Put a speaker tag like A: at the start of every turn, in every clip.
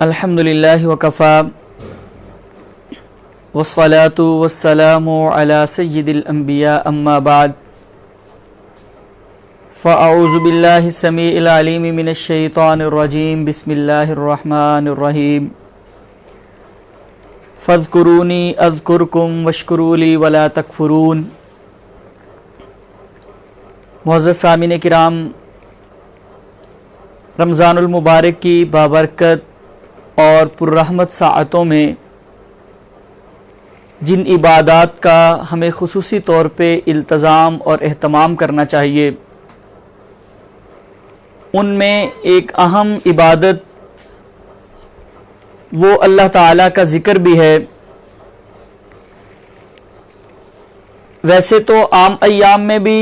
A: الحمدللہ وکفا والصلاة والسلام علی سید الانبیاء اما بعد فاعوذ باللہ السمیع العلیم من الشیطان الرجیم بسم اللہ الرحمن الرحیم فاذکرونی اذکرکم واشکروا لی ولا تکفرون۔ معزز سامعین کرام، رمضان المبارک کی بابرکت اور پررحمت ساعتوں میں جن عبادات کا ہمیں خصوصی طور پہ التزام اور اہتمام کرنا چاہیے، ان میں ایک اہم عبادت وہ اللہ تعالیٰ کا ذکر بھی ہے۔ ویسے تو عام ایام میں بھی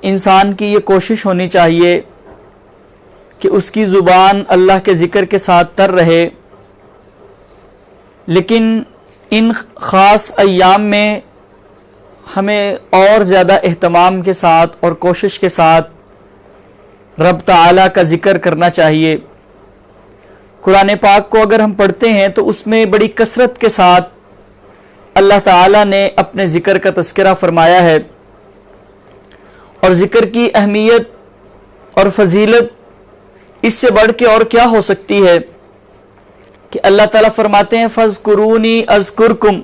A: انسان کی یہ کوشش ہونی چاہیے کہ اس کی زبان اللہ کے ذکر کے ساتھ تر رہے، لیکن ان خاص ایام میں ہمیں اور زیادہ اہتمام کے ساتھ اور کوشش کے ساتھ رب تعالیٰ کا ذکر کرنا چاہیے۔ قرآن پاک کو اگر ہم پڑھتے ہیں تو اس میں بڑی کثرت کے ساتھ اللہ تعالیٰ نے اپنے ذکر کا تذکرہ فرمایا ہے، اور ذکر کی اہمیت اور فضیلت اس سے بڑھ کے اور کیا ہو سکتی ہے کہ اللہ تعالیٰ فرماتے ہیں فَاذْكُرُونِي أَذْكُرْكُمْ،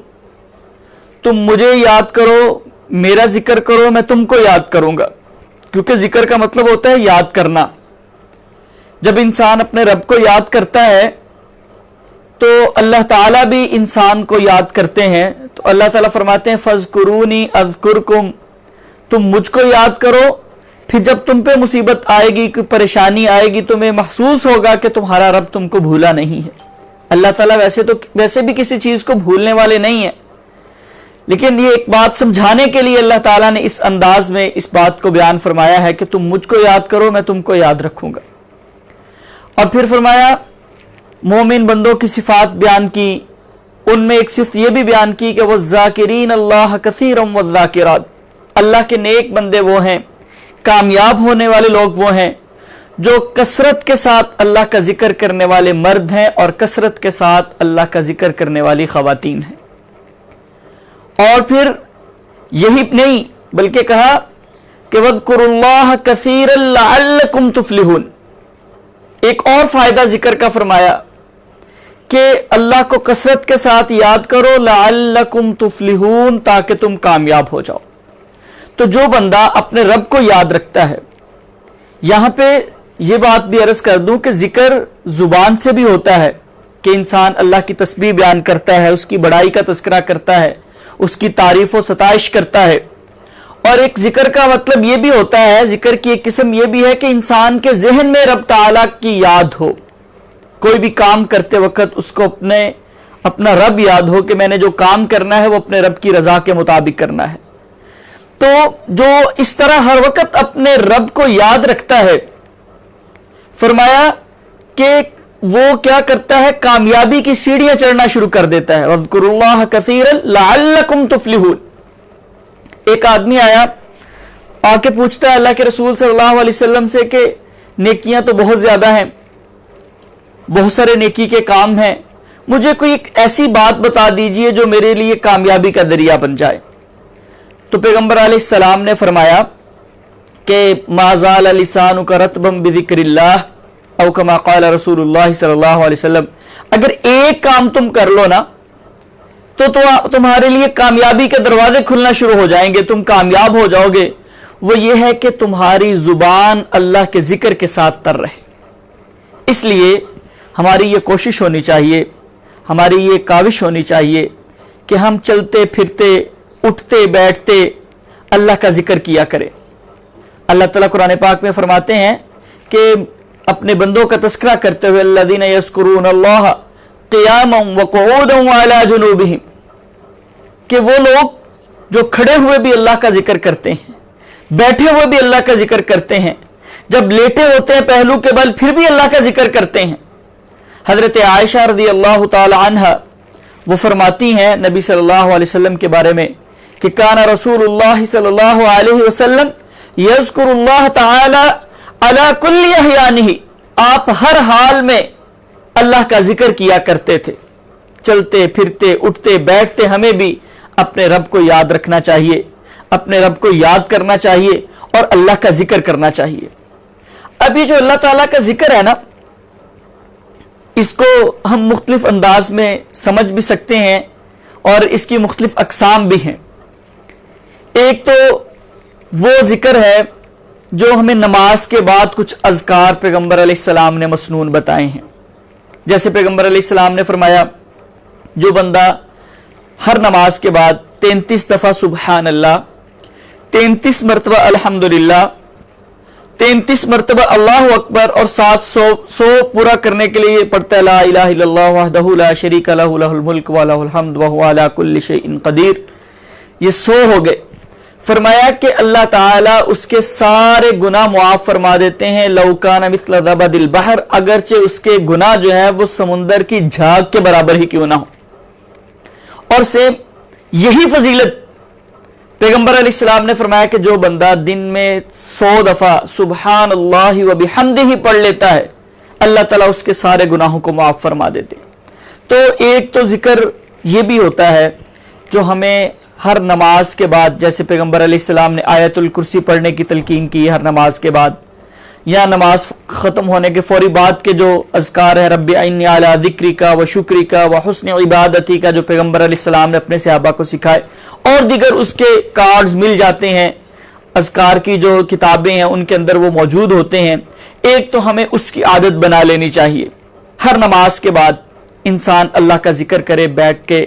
A: تم مجھے یاد کرو، میرا ذکر کرو، میں تم کو یاد کروں گا، کیونکہ ذکر کا مطلب ہوتا ہے یاد کرنا۔ جب انسان اپنے رب کو یاد کرتا ہے تو اللہ تعالیٰ بھی انسان کو یاد کرتے ہیں، تو اللہ تعالیٰ فرماتے ہیں فَاذْكُرُونِي أَذْكُرْكُمْ، تم مجھ کو یاد کرو، پھر جب تم پہ مصیبت آئے گی، کوئی پریشانی آئے گی، تمہیں محسوس ہوگا کہ تمہارا رب تم کو بھولا نہیں ہے۔ اللہ تعالیٰ ویسے بھی کسی چیز کو بھولنے والے نہیں ہیں، لیکن یہ ایک بات سمجھانے کے لیے اللہ تعالیٰ نے اس انداز میں اس بات کو بیان فرمایا ہے کہ تم مجھ کو یاد کرو، میں تم کو یاد رکھوں گا۔ اور پھر فرمایا مومن بندوں کی صفات بیان کی، ان میں ایک صفت یہ بھی بیان کی کہ وَالذَّاكِرِينَ اللَّهَ كَثِيرًا وَالذَّاكِرَاتِ، اللہ کے نیک بندے وہ ہیں، کامیاب ہونے والے لوگ وہ ہیں جو کثرت کے ساتھ اللہ کا ذکر کرنے والے مرد ہیں اور کثرت کے ساتھ اللہ کا ذکر کرنے والی خواتین ہیں۔ اور پھر یہی نہیں بلکہ کہا کہ وَاذْكُرُوا اللَّهَ كَثِيرًا لَعَلَّكُمْ تُفْلِحُونَ، ایک اور فائدہ ذکر کا فرمایا کہ اللہ کو کثرت کے ساتھ یاد کرو لَعَلَّكُمْ تُفْلِحُونَ، تاکہ تم کامیاب ہو جاؤ۔ تو جو بندہ اپنے رب کو یاد رکھتا ہے، یہاں پہ یہ بات بھی عرض کر دوں کہ ذکر زبان سے بھی ہوتا ہے کہ انسان اللہ کی تسبیح بیان کرتا ہے، اس کی بڑائی کا تذکرہ کرتا ہے، اس کی تعریف و ستائش کرتا ہے۔ اور ایک ذکر کا مطلب یہ بھی ہوتا ہے، ذکر کی ایک قسم یہ بھی ہے کہ انسان کے ذہن میں رب تعالیٰ کی یاد ہو، کوئی بھی کام کرتے وقت اس کو اپنا رب یاد ہو کہ میں نے جو کام کرنا ہے وہ اپنے رب کی رضا کے مطابق کرنا ہے۔ تو جو اس طرح ہر وقت اپنے رب کو یاد رکھتا ہے، فرمایا کہ وہ کیا کرتا ہے، کامیابی کی سیڑھیاں چڑھنا شروع کر دیتا ہے۔ وَاذْكُرُوا اللَّهَ كَثِيرًا لَعَلَّكُمْ تُفْلِحُونَ۔ ایک آدمی آیا، آ کے پوچھتا ہے اللہ کے رسول صلی اللہ علیہ وسلم سے کہ نیکیاں تو بہت زیادہ ہیں، بہت سارے نیکی کے کام ہیں، مجھے کوئی ایک ایسی بات بتا دیجئے جو میرے لیے کامیابی کا ذریعہ بن جائے۔ تو پیغمبر علیہ السلام نے فرمایا کہ ما زال لسانک رطبا بذکر اللہ، او کما قال رسول اللہ صلی اللہ علیہ وسلم، اگر ایک کام تم کر لو نا تو تمہارے لیے کامیابی کے دروازے کھلنا شروع ہو جائیں گے، تم کامیاب ہو جاؤ گے۔ وہ یہ ہے کہ تمہاری زبان اللہ کے ذکر کے ساتھ تر رہے۔ اس لیے ہماری یہ کوشش ہونی چاہیے، ہماری یہ کاوش ہونی چاہیے کہ ہم چلتے پھرتے، اٹھتے بیٹھتے اللہ کا ذکر کیا کریں۔ اللہ تعالیٰ قرآن پاک میں فرماتے ہیں کہ اپنے بندوں کا تذکرہ کرتے ہوئے الذین یذکرون اللہ قیاما وقعودا وعلی جنوبہم، کہ وہ لوگ جو کھڑے ہوئے بھی اللہ کا ذکر کرتے ہیں، بیٹھے ہوئے بھی اللہ کا ذکر کرتے ہیں، جب لیٹے ہوتے ہیں پہلو کے بل پھر بھی اللہ کا ذکر کرتے ہیں۔ حضرت عائشہ رضی اللہ تعالی عنہ وہ فرماتی ہیں نبی صلی اللہ علیہ وسلم کے بارے میں کہ کان رسول اللہ صلی اللہ علیہ وسلم یذکر اللہ تعالی علی کل احیانہ، آپ ہر حال میں اللہ کا ذکر کیا کرتے تھے. چلتے پھرتے اٹھتے بیٹھتے ہمیں بھی اپنے رب کو یاد رکھنا چاہیے, اپنے رب کو یاد کرنا چاہیے اور اللہ کا ذکر کرنا چاہیے. اب یہ جو اللہ تعالیٰ کا ذکر ہے نا, اس کو ہم مختلف انداز میں سمجھ بھی سکتے ہیں اور اس کی مختلف اقسام بھی ہیں. ایک تو وہ ذکر ہے جو ہمیں نماز کے بعد کچھ اذکار پیغمبر علیہ السلام نے مسنون بتائے ہیں. جیسے پیغمبر علیہ السلام نے فرمایا جو بندہ ہر نماز کے بعد 33 دفعہ سبحان اللہ, 33 مرتبہ الحمدللہ, 33 مرتبہ اللہ اکبر اور 700 پورا کرنے کے لیے پڑھتا ہے لا الہ الا اللہ وحدہ لا شریک لہ لہ الملک و لہ الحمد وہو علی کل شیء قدیر, یہ 100 ہو گئے. فرمایا کہ اللہ تعالیٰ اس کے سارے گناہ معاف فرما دیتے ہیں. لو کان مثل زبد البحر, اگرچہ اس کے گناہ جو ہے وہ سمندر کی جھاگ کے برابر ہی کیوں نہ ہو. اور سیم یہی فضیلت پیغمبر علیہ السلام نے فرمایا کہ جو بندہ دن میں 100 دفعہ سبحان اللہ و بحمدہ پڑھ لیتا ہے, اللہ تعالیٰ اس کے سارے گناہوں کو معاف فرما دیتے. تو ایک تو ذکر یہ بھی ہوتا ہے جو ہمیں ہر نماز کے بعد, جیسے پیغمبر علیہ السلام نے آیت الکرسی پڑھنے کی تلقین کی ہر نماز کے بعد, یا نماز ختم ہونے کے فوری بعد کے جو اذکار ہے رب اعنی علی ذکرک و شکرک و حسن عبادتی کا جو پیغمبر علیہ السلام نے اپنے صحابہ کو سکھائے, اور دیگر اس کے کارڈز مل جاتے ہیں, اذکار کی جو کتابیں ہیں ان کے اندر وہ موجود ہوتے ہیں. ایک تو ہمیں اس کی عادت بنا لینی چاہیے, ہر نماز کے بعد انسان اللہ کا ذکر کرے, بیٹھ کے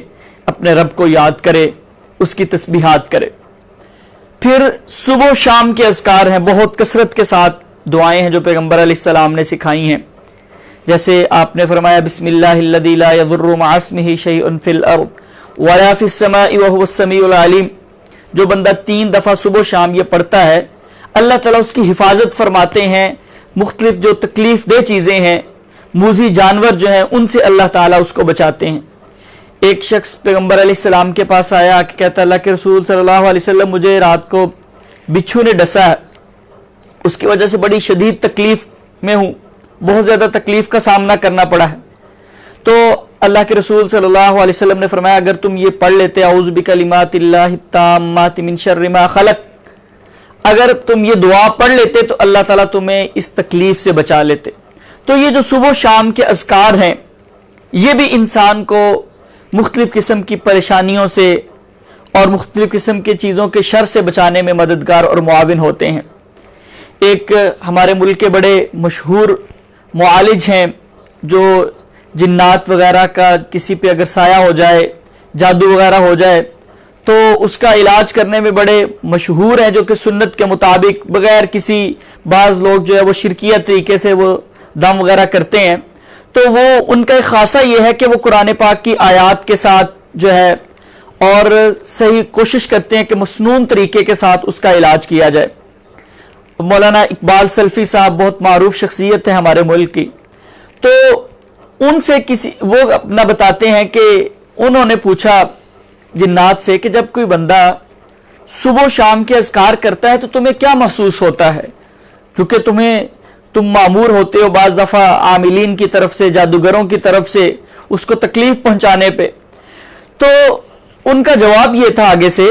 A: اپنے رب کو یاد کرے, اس کی تسبیحات کرے. پھر صبح و شام کے اذکار ہیں, بہت کثرت کے ساتھ دعائیں ہیں جو پیغمبر علیہ السلام نے سکھائی ہیں. جیسے آپ نے فرمایا بسم اللہ الذی لا یضر مع اسمہ شیء فی الارض ولا فی السماء وهو السمیع العلیم. جو بندہ 3 دفعہ صبح و شام یہ پڑھتا ہے, اللہ تعالیٰ اس کی حفاظت فرماتے ہیں. مختلف جو تکلیف دہ چیزیں ہیں, موذی جانور جو ہیں, ان سے اللہ تعالیٰ اس کو بچاتے ہیں. ایک شخص پیغمبر علیہ السلام کے پاس آیا کہ کہتا اللہ کے رسول صلی اللہ علیہ وسلم مجھے رات کو بچھو نے ڈسا ہے, اس کی وجہ سے بڑی شدید تکلیف میں ہوں, بہت زیادہ تکلیف کا سامنا کرنا پڑا ہے. تو اللہ کے رسول صلی اللہ علیہ وسلم نے فرمایا اگر تم یہ پڑھ لیتے اعوذ بکلمات اللہ التامات من شر ما خلق, اگر تم یہ دعا پڑھ لیتے تو اللہ تعالیٰ تمہیں اس تکلیف سے بچا لیتے. تو یہ جو صبح و شام کے اذکار ہیں یہ بھی انسان کو مختلف قسم کی پریشانیوں سے اور مختلف قسم کی چیزوں کے شر سے بچانے میں مددگار اور معاون ہوتے ہیں. ایک ہمارے ملک کے بڑے مشہور معالج ہیں جو جنات وغیرہ کا کسی پہ اگر سایہ ہو جائے, جادو وغیرہ ہو جائے تو اس کا علاج کرنے میں بڑے مشہور ہیں, جو کہ سنت کے مطابق بغیر کسی, بعض لوگ جو ہے وہ شرکیہ طریقے سے وہ دم وغیرہ کرتے ہیں. تو وہ ان کا ایک خاصہ یہ ہے کہ وہ قرآن پاک کی آیات کے ساتھ جو ہے اور صحیح کوشش کرتے ہیں کہ مسنون طریقے کے ساتھ اس کا علاج کیا جائے. مولانا اقبال سلفی صاحب بہت معروف شخصیت ہے ہمارے ملک کی, تو ان سے وہ اپنا بتاتے ہیں کہ انہوں نے پوچھا جنات سے کہ جب کوئی بندہ صبح و شام کے اذکار کرتا ہے تو تمہیں کیا محسوس ہوتا ہے, چونکہ تم معمور ہوتے ہو بعض دفعہ عاملین کی طرف سے, جادوگروں کی طرف سے اس کو تکلیف پہنچانے پہ. تو ان کا جواب یہ تھا آگے سے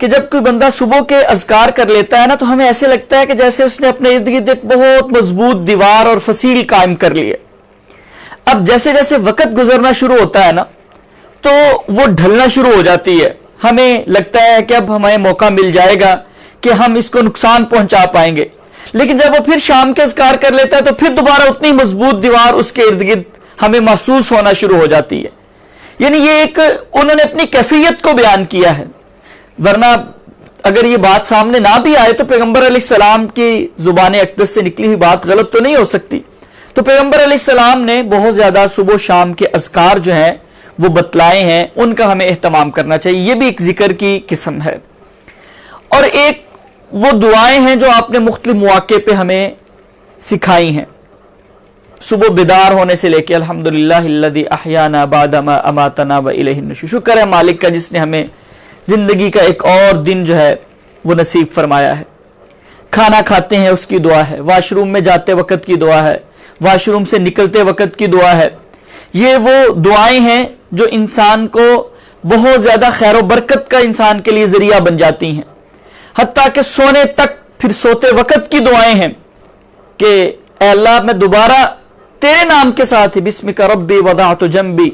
A: کہ جب کوئی بندہ صبح کے اذکار کر لیتا ہے نا تو ہمیں ایسے لگتا ہے کہ جیسے اس نے اپنے ارد گرد ایک بہت مضبوط دیوار اور فصیل قائم کر لی ہے. اب جیسے جیسے وقت گزرنا شروع ہوتا ہے نا تو وہ ڈھلنا شروع ہو جاتی ہے, ہمیں لگتا ہے کہ اب ہمیں موقع مل جائے گا کہ ہم اس کو نقصان پہنچا پائیں گے. لیکن جب وہ پھر شام کے اذکار کر لیتا ہے تو پھر دوبارہ اتنی مضبوط دیوار اس کے ارد گرد ہمیں محسوس ہونا شروع ہو جاتی ہے. یعنی یہ ایک انہوں نے اپنی کیفیت کو بیان کیا ہے, ورنہ اگر یہ بات سامنے نہ بھی آئے تو پیغمبر علیہ السلام کی زبان اقدس سے نکلی ہوئی بات غلط تو نہیں ہو سکتی. تو پیغمبر علیہ السلام نے بہت زیادہ صبح و شام کے اذکار جو ہیں وہ بتلائے ہیں, ان کا ہمیں اہتمام کرنا چاہیے. یہ بھی ایک ذکر کی قسم ہے. اور ایک وہ دعائیں ہیں جو آپ نے مختلف مواقع پہ ہمیں سکھائی ہیں, صبح بیدار ہونے سے لے کے الحمدللہ الذی احیانا بعد ما اماتنا والیہ النشور, شکر ہے مالک کا جس نے ہمیں زندگی کا ایک اور دن جو ہے وہ نصیب فرمایا ہے. کھانا کھاتے ہیں اس کی دعا ہے, واش روم میں جاتے وقت کی دعا ہے, واش روم سے نکلتے وقت کی دعا ہے, یہ وہ دعائیں ہیں جو انسان کو بہت زیادہ خیر و برکت کا انسان کے لیے ذریعہ بن جاتی ہیں، حتیٰ کہ سونے تک پھر سوتے وقت کی دعائیں ہیں کہ اے اللہ میں دوبارہ تیرے نام کے ساتھ ہی بسمک ربی وضعت جنبی،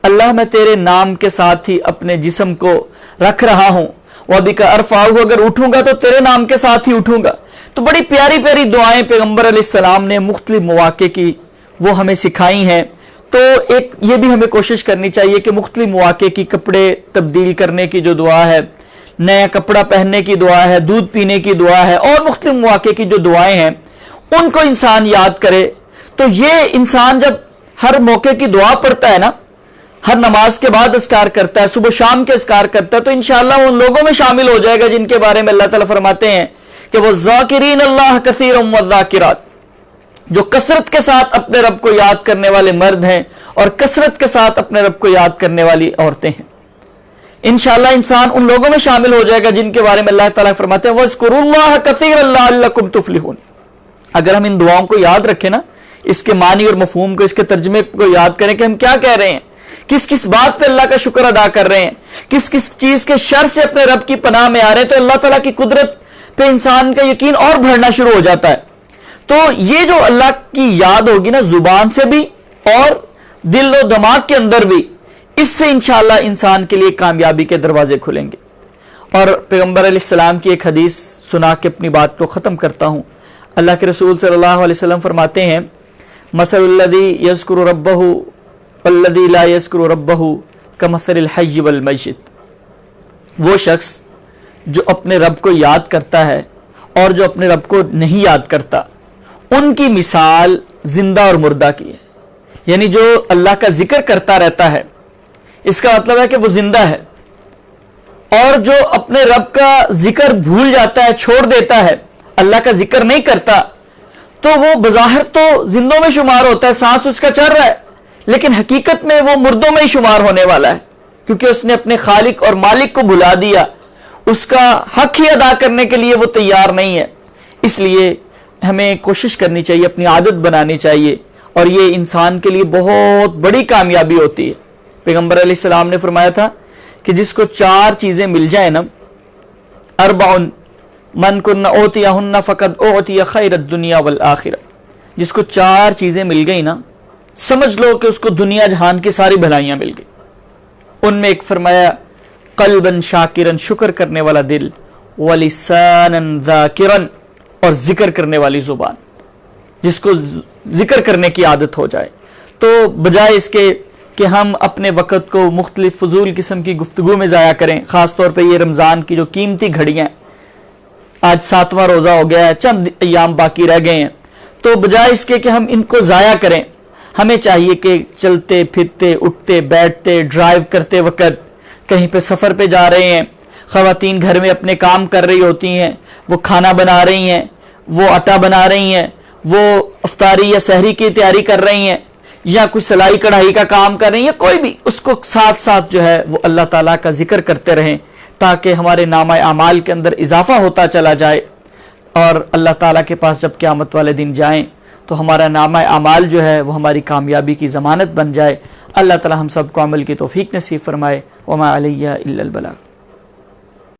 A: اللہ میں تیرے نام کے ساتھ ہی اپنے جسم کو رکھ رہا ہوں، وبک ارفعہ، اگر اٹھوں گا تو تیرے نام کے ساتھ ہی اٹھوں گا۔ تو بڑی پیاری پیاری دعائیں پیغمبر علیہ السلام نے مختلف مواقع کی وہ ہمیں سکھائی ہیں۔ تو ایک یہ بھی ہمیں کوشش کرنی چاہیے کہ مختلف مواقع کی کپڑے تبدیل کرنے کی جو دعا ہے، نیا کپڑا پہننے کی دعا ہے، دودھ پینے کی دعا ہے، اور مختلف مواقع کی جو دعائیں ہیں ان کو انسان یاد کرے۔ تو یہ انسان جب ہر موقع کی دعا پڑھتا ہے نا، ہر نماز کے بعد اذکار کرتا ہے، صبح شام کے اذکار کرتا ہے، تو انشاءاللہ وہ ان لوگوں میں شامل ہو جائے گا جن کے بارے میں اللہ تعالیٰ فرماتے ہیں کہ وہ ذاکرین اللہ کثیرا والذاکرات، جو کثرت کے ساتھ اپنے رب کو یاد کرنے والے مرد ہیں اور کثرت کے ساتھ اپنے رب کو یاد کرنے والی عورتیں ہیں۔ انشاءاللہ انسان ان لوگوں میں شامل ہو جائے گا جن کے بارے میں اللہ تعالیٰ فرماتے ہیں وَاذْكُرُوا اللَّهَ كَثِيرًا لَعَلَّكُمْ تُفْلِحُونَ۔ اگر ہم ان دعاؤں کو یاد رکھیں نا، اس کے معنی اور مفہوم کو، اس کے ترجمے کو یاد کریں کہ ہم کیا کہہ رہے ہیں، کس کس بات پہ اللہ کا شکر ادا کر رہے ہیں، کس کس چیز کے شر سے اپنے رب کی پناہ میں آ رہے ہیں، تو اللہ تعالیٰ کی قدرت پہ انسان کا یقین اور بڑھنا شروع ہو جاتا ہے۔ تو یہ جو اللہ کی یاد ہوگی نا، زبان سے بھی اور دل و دماغ کے اندر بھی، اس سے انشاءاللہ انسان کے لیے کامیابی کے دروازے کھلیں گے۔ اور پیغمبر علیہ السلام کی ایک حدیث سنا کے اپنی بات کو ختم کرتا ہوں۔ اللہ کے رسول صلی اللہ علیہ وسلم فرماتے ہیں مثل الذی یذکر ربہ والذی لا یذکر ربہ کمثل الحی والمیت۔ وہ شخص جو اپنے رب کو یاد کرتا ہے اور جو اپنے رب کو نہیں یاد کرتا، ان کی مثال زندہ اور مردہ کی ہے۔ یعنی جو اللہ کا ذکر کرتا رہتا ہے، اس کا مطلب ہے کہ وہ زندہ ہے، اور جو اپنے رب کا ذکر بھول جاتا ہے، چھوڑ دیتا ہے، اللہ کا ذکر نہیں کرتا، تو وہ بظاہر تو زندوں میں شمار ہوتا ہے، سانس اس کا چل رہا ہے، لیکن حقیقت میں وہ مردوں میں ہی شمار ہونے والا ہے، کیونکہ اس نے اپنے خالق اور مالک کو بھلا دیا، اس کا حق ہی ادا کرنے کے لیے وہ تیار نہیں ہے۔ اس لیے ہمیں کوشش کرنی چاہیے، اپنی عادت بنانی چاہیے، اور یہ انسان کے لیے بہت بڑی کامیابی ہوتی ہے۔ پیغمبر علیہ السلام نے فرمایا تھا کہ جس کو 4 چیزیں مل جائیں نا، اربع من کن اوتیہن فقد اوتی خیر الدنیا والآخرہ، جس کو 4 چیزیں مل گئی نا، سمجھ لو کہ اس کو دنیا جہان کی ساری بھلائیاں مل گئی۔ ان میں ایک فرمایا قلبا شاکرا، شکر کرنے والا دل، ولسانا ذاکرا، اور ذکر کرنے والی زبان، جس کو ذکر کرنے کی عادت ہو جائے۔ تو بجائے اس کے کہ ہم اپنے وقت کو مختلف فضول قسم کی گفتگو میں ضائع کریں، خاص طور پہ یہ رمضان کی جو قیمتی گھڑیاں ہیں، آج 7واں روزہ ہو گیا ہے، چند ایام باقی رہ گئے ہیں، تو بجائے اس کے کہ ہم ان کو ضائع کریں، ہمیں چاہیے کہ چلتے پھرتے اٹھتے بیٹھتے ڈرائیو کرتے وقت، کہیں پہ سفر پہ جا رہے ہیں، خواتین گھر میں اپنے کام کر رہی ہوتی ہیں، وہ کھانا بنا رہی ہیں، وہ آٹا بنا رہی ہیں، وہ افطاری یا سحری کی تیاری کر رہی ہیں، یا کوئی سلائی کڑھائی کا کام کر رہے ہیں، یا کوئی بھی، اس کو ساتھ ساتھ جو ہے وہ اللہ تعالیٰ کا ذکر کرتے رہیں، تاکہ ہمارے نامہ اعمال کے اندر اضافہ ہوتا چلا جائے، اور اللہ تعالیٰ کے پاس جب قیامت والے دن جائیں تو ہمارا نامہ اعمال جو ہے وہ ہماری کامیابی کی ضمانت بن جائے۔ اللہ تعالیٰ ہم سب کو عمل کی توفیق نصیب فرمائے۔ وما علیہ الا البلاغ۔